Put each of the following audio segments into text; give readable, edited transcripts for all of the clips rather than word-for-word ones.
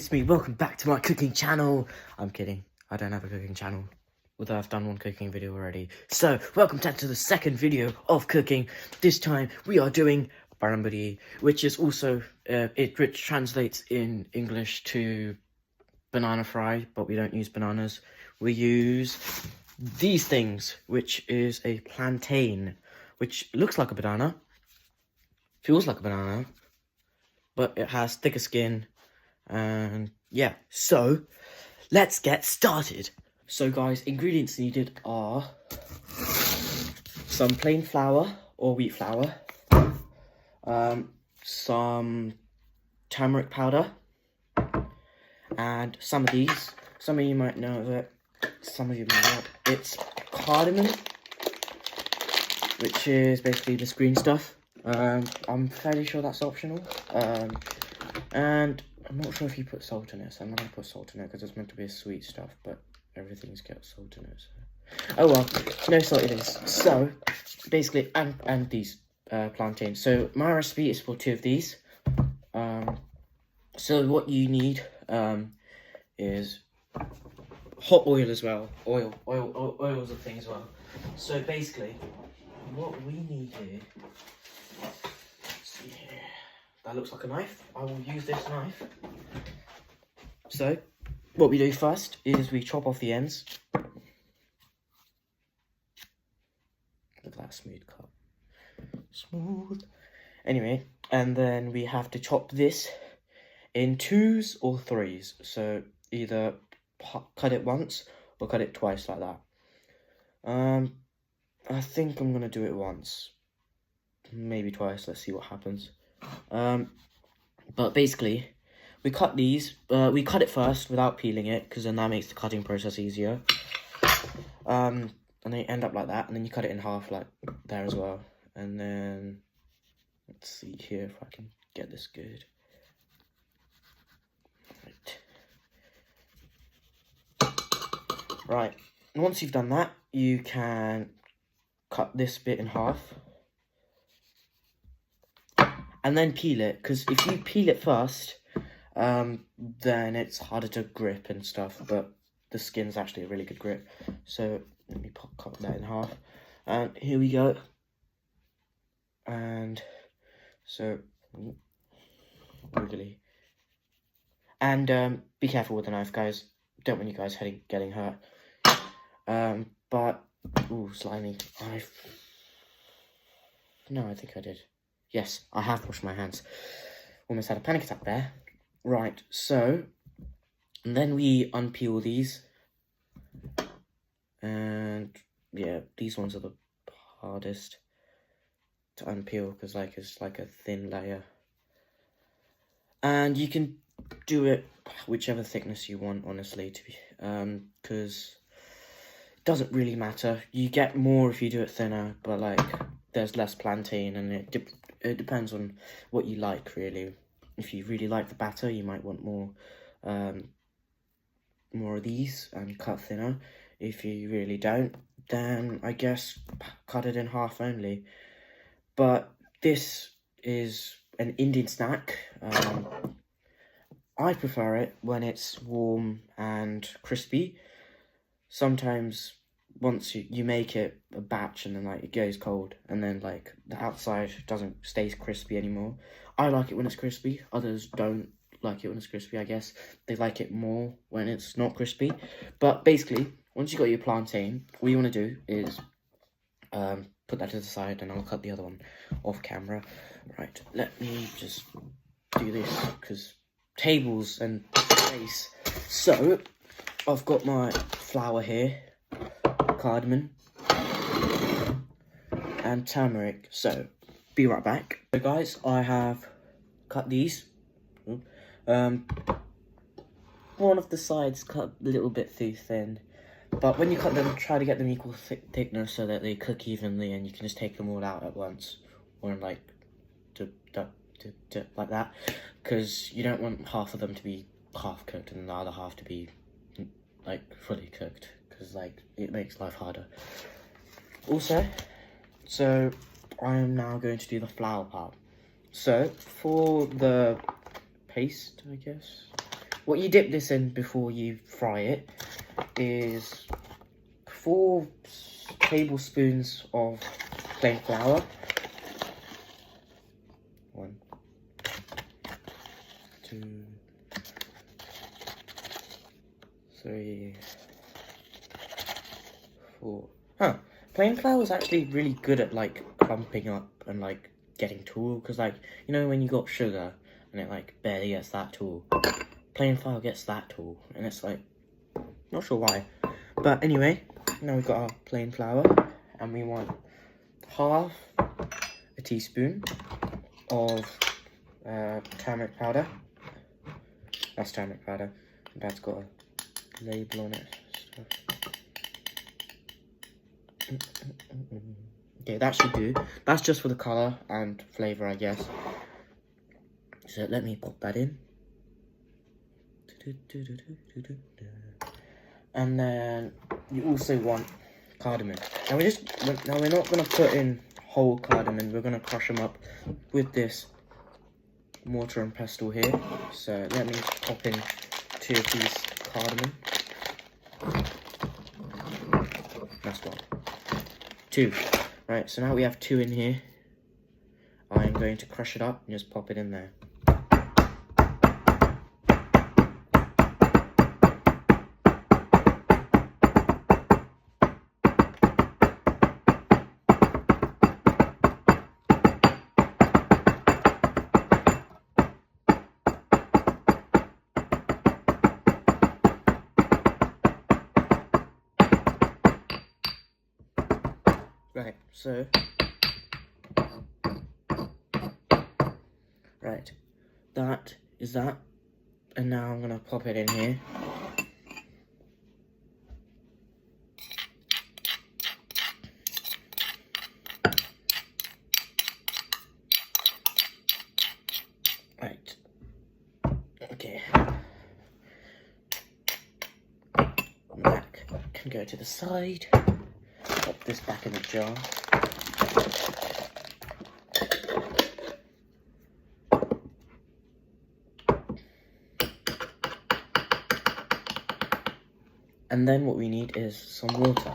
It's me, welcome back to my cooking channel. I'm kidding, I don't have a cooking channel, although I've done one cooking video already. So, welcome back to the second video of cooking. This time, we are doing barambudi, which is also, which translates in English to banana fry, but we don't use bananas. We use these things, which is a plantain, which looks like a banana, feels like a banana, but it has thicker skin. And yeah, so let's get started. So guys, ingredients needed are some plain flour or wheat flour, some turmeric powder, and some of these. Some of you might know of it, some of you might not. It's cardamom, which is basically this green stuff. I'm fairly sure that's optional. And I'm not sure if you put salt in it, so I'm not going to put salt in it because it's meant to be a sweet stuff, but everything's got salt in it. So. Oh well, no salt it is. So, basically, and these plantains. So, my recipe is for 2 of these. So, what you need is hot oil as well. Oil is a thing as well. So, basically, what we need here, let's see here. That looks like a knife. I will use this knife. So, what we do first is we chop off the ends. Look at that smooth cut. Smooth. Anyway, and then we have to chop this in 2s or 3s. So, either cut it once or cut it twice like that. I think I'm going to do it once. Maybe twice. Let's see what happens. But basically, we cut these, we cut it first without peeling it, because then that makes the cutting process easier. And they end up like that, and then you cut it in half like there as well. And then, let's see here if I can get this good. Right, and once you've done that, you can cut this bit in half. And then peel it, because if you peel it first, then it's harder to grip and stuff, but the skin's actually a really good grip. So, let me cut that in half. And here we go. And, so, wiggly. And, be careful with the knife, guys. Don't want you guys getting hurt. But, ooh, slimy. No, I think I did. Yes, I have washed my hands. Almost had a panic attack there. Right, so, and then we unpeel these. And, yeah, these ones are the hardest to unpeel because, like, it's like a thin layer. And you can do it whichever thickness you want, honestly, to be, because it doesn't really matter. You get more if you do it thinner, but, like, there's less plantain, and it depends on what you like, really. If you really like the batter, you might want more of these and cut thinner. If you really don't, then I guess cut it in half only. But this is an Indian snack. I prefer it when it's warm and crispy. Sometimes once you make it a batch and then like it goes cold and then like the outside stays crispy anymore. I like it when it's crispy. Others don't like it when it's crispy, I guess. They like it more when it's not crispy. But basically, once you've got your plantain, all you want to do is put that to the side, and I'll cut the other one off camera. Right, let me just do this because tables and space. So, I've got my flour here, cardamom, and turmeric. So, be right back. So guys, I have cut these. One of the sides cut a little bit too thin. But when you cut them, try to get them equal thickness so that they cook evenly, and you can just take them all out at once. Or like, like that. Because you don't want half of them to be half cooked and the other half to be like fully cooked, because like it makes life harder. Also, so I am now going to do the flour part. So for the paste, I guess what you dip this in before you fry it is 4 tablespoons of plain flour. 1, 2, 3, 4. Plain flour is actually really good at like clumping up and like getting tall, because like, you know when you got sugar and it like barely gets that tall, plain flour gets that tall, and it's like, not sure why. But anyway, now we've got our plain flour, and we want half a teaspoon of turmeric powder. That's turmeric powder. Dad's got a label on it. Okay, that should do. That's just for the colour and flavour, I guess. So let me pop that in. And then you also want cardamom. Now we're not gonna put in whole cardamom. We're gonna crush them up with this mortar and pestle here. So let me pop in 2 of these cardamom. That's 1. 2. Right, so now we have 2 in here. I'm going to crush it up and just pop it in there. Right, so, right, that is that, and now I'm gonna pop it in here. Right, okay, that can go to the side. Pop this back in the jar. And then what we need is some water.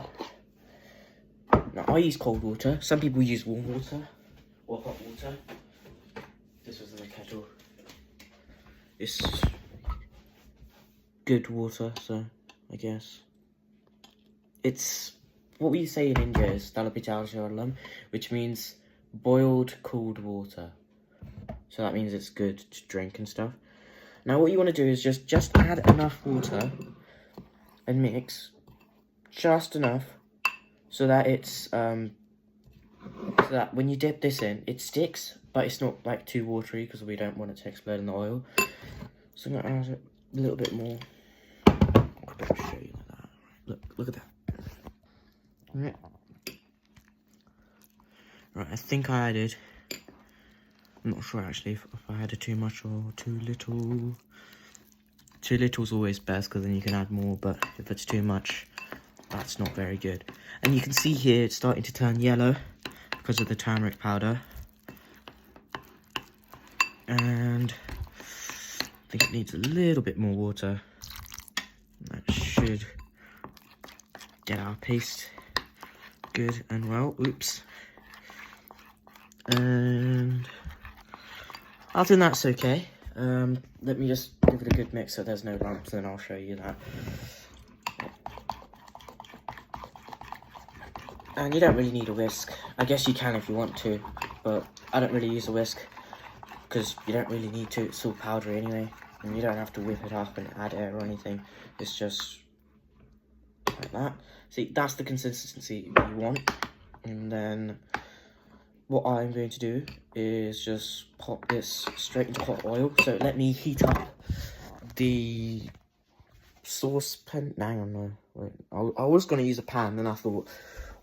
Now I use cold water. Some people use warm water or hot water. This was in the kettle. It's good water, so I guess. It's what we say in India is Dalapital, which means boiled cold water. So that means it's good to drink and stuff. Now what you want to do is just add enough water and mix just enough so that it's so that when you dip this in, it sticks, but it's not like too watery because we don't want it to explode in the oil. So I'm gonna add a little bit more. I'll show you like that. Look at that. Right, I think I added, I'm not sure actually if I added too much or too little. Too little is always best because then you can add more, but if it's too much, that's not very good. And you can see here it's starting to turn yellow because of the turmeric powder. And I think it needs a little bit more water. That should get our paste good and well. Oops. And I think that's okay. Let me just give it a good mix so there's no lumps, and then I'll show you that. And you don't really need a whisk. I guess you can if you want to, but I don't really use a whisk because you don't really need to. It's all powdery anyway, and you don't have to whip it up and add air or anything. It's just like that. See, that's the consistency you want. And then what I'm going to do is just pop this straight into hot oil. So let me heat up the saucepan. Hang on, no, wait. I was going to use a pan, then I thought,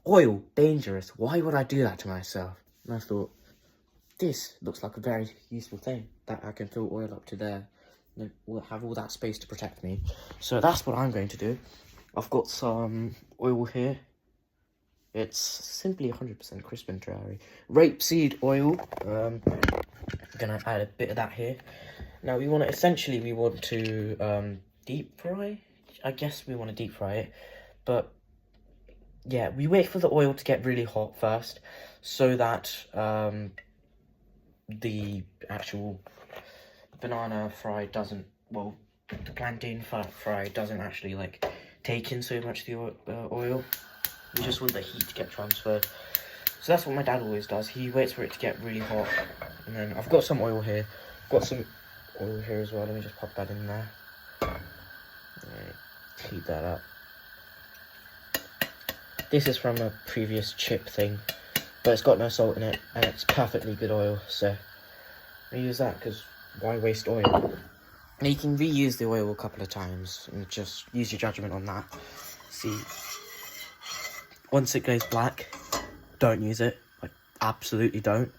oil, dangerous. Why would I do that to myself? And I thought, this looks like a very useful thing that I can fill oil up to there. And we'll have all that space to protect me. So that's what I'm going to do. I've got some oil here. It's simply 100% crisp and dry. Rapeseed oil. I'm gonna add a bit of that here. Now we want to deep fry. I guess we want to deep fry it, but yeah, we wait for the oil to get really hot first, so that the actual banana fry doesn't, well, the plantain fry doesn't actually like take in so much of the oil. We just want the heat to get transferred. So that's what my dad always does. He waits for it to get really hot, and then I've got some oil here. Got some oil here as well. Let me just pop that in there. Heat that up. This is from a previous chip thing, but it's got no salt in it, and it's perfectly good oil, so I use that, because why waste oil? Now you can reuse the oil a couple of times, and just use your judgment on that. See, once it goes black, don't use it, like absolutely don't.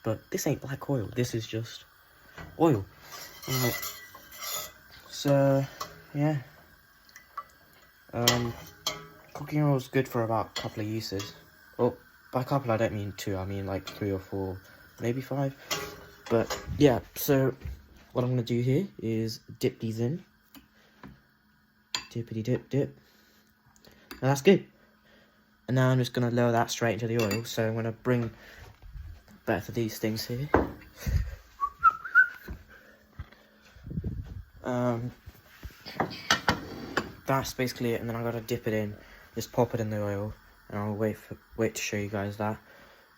But this ain't black oil, this is just oil. Alright, so yeah, cooking oil is good for about a couple of uses. Well, by couple I don't mean two, I mean like 3 or 4, maybe 5. But yeah, so what I'm gonna do here is dip these in. Dippity dip dip. Now that's good. And now I'm just gonna lower that straight into the oil. So I'm gonna bring both of these things here. That's basically it, and then I gotta dip it in, just pop it in the oil, and I'll wait to show you guys that,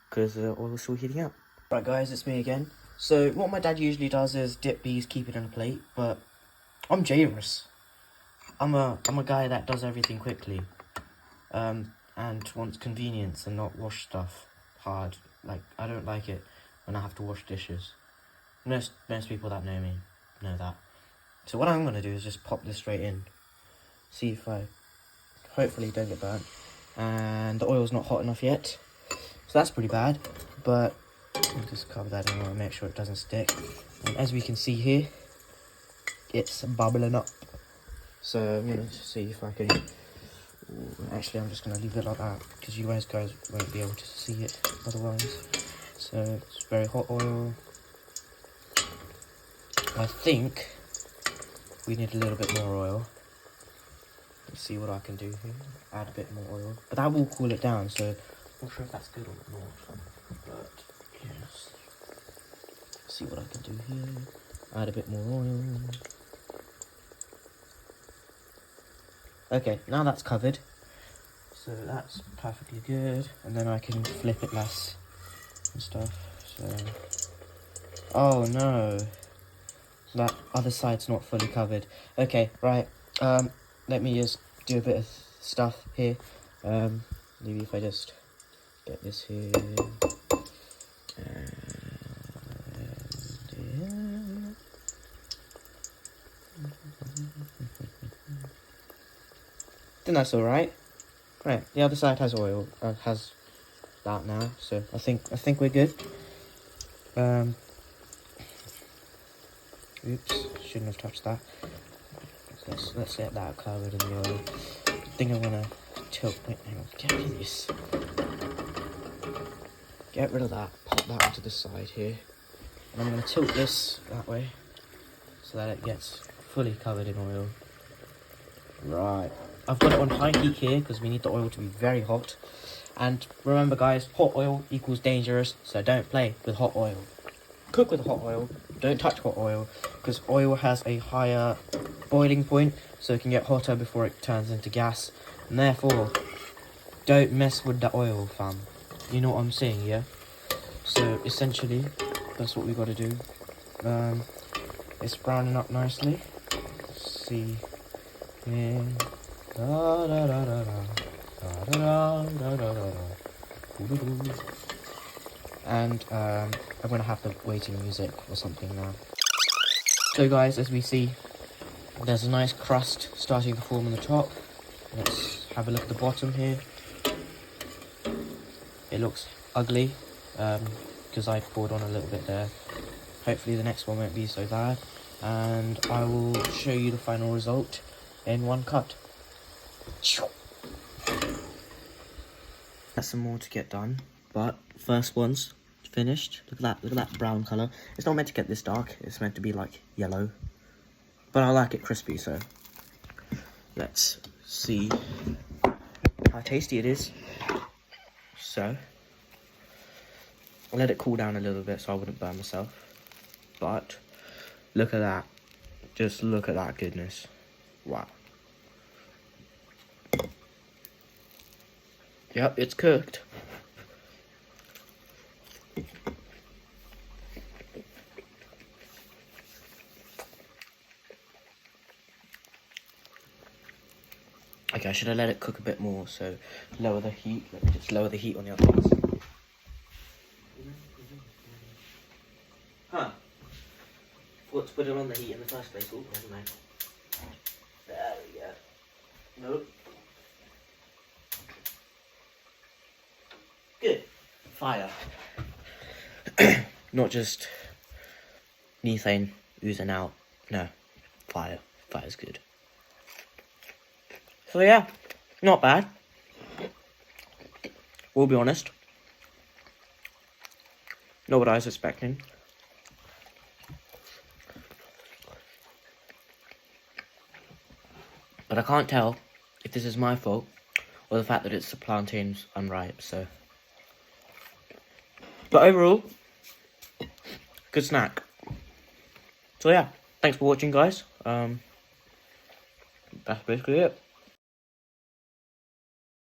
because the oil is still heating up. Right guys, it's me again. So what my dad usually does is dip these, keep it in a plate, but I'm generous. I'm a guy that does everything quickly, and wants convenience and not wash stuff hard. Like, I don't like it when I have to wash dishes. Most people that know me know that. So what I'm gonna do is just pop this straight in. See if I hopefully don't get burnt. And the oil's not hot enough yet, so that's pretty bad, but I'll just cover that in and make sure it doesn't stick. And as we can see here, it's bubbling up. So I'm gonna see if I can. Actually, I'm just gonna leave it like that, because you guys won't be able to see it otherwise. So it's very hot oil. I think we need a little bit more oil. Let's see what I can do here. Add a bit more oil, but that will cool it down, so I'm not sure if that's good or not. But yes, let's see what I can do here. Add a bit more oil. Okay, now that's covered, so that's perfectly good. And then I can flip it less and stuff. So, oh no, so that other side's not fully covered. Okay, right. Let me just do a bit of stuff here. Maybe if I just get this here. And yeah. Then that's alright. Right, the other side has oil, has that now, so I think we're good. Oops, shouldn't have touched that. Let's get that covered in the oil. I think I'm gonna tilt. Wait, hang on. Get rid of this. Get rid of that. Pop that onto the side here. And I'm gonna tilt this that way so that it gets fully covered in oil. Right. I've got it on high heat here because we need the oil to be very hot. And remember, guys, hot oil equals dangerous, so don't play with hot oil. Cook with hot oil. Don't touch hot oil, because oil has a higher boiling point, so it can get hotter before it turns into gas, and therefore don't mess with the oil, fam. You know what I'm saying, yeah? So essentially that's what we got to do. It's browning up nicely. Let's see here. Da, da, da, da, da. Da, da, da, da, da, da. And I'm gonna have the waiting music or something now. So guys, as we see, there's a nice crust starting to form on the top. Let's have a look at the bottom here. It looks ugly, because I poured on a little bit there. Hopefully the next one won't be so bad. And I will show you the final result in one cut. There's some more to get done, but first finished. Look at that brown colour. It's not meant to get this dark. It's meant to be like yellow. But I like it crispy, so let's see how tasty it is. So I'll let it cool down a little bit so I wouldn't burn myself. But look at that. Just look at that goodness. Wow. Yep, it's cooked. Okay, I should have let it cook a bit more, so lower the heat. Let me just lower the heat on the other ones. Huh. Forgot to put it on the heat in the first place. Oh, never mind. There we go. Nope. Good. Fire. Not just methane oozing out. No. Fire. Fire's good. So yeah, not bad. We'll be honest. Not what I was expecting. But I can't tell if this is my fault or the fact that it's the plantains unripe, so. But overall, good snack. So yeah, thanks for watching, guys. That's basically it.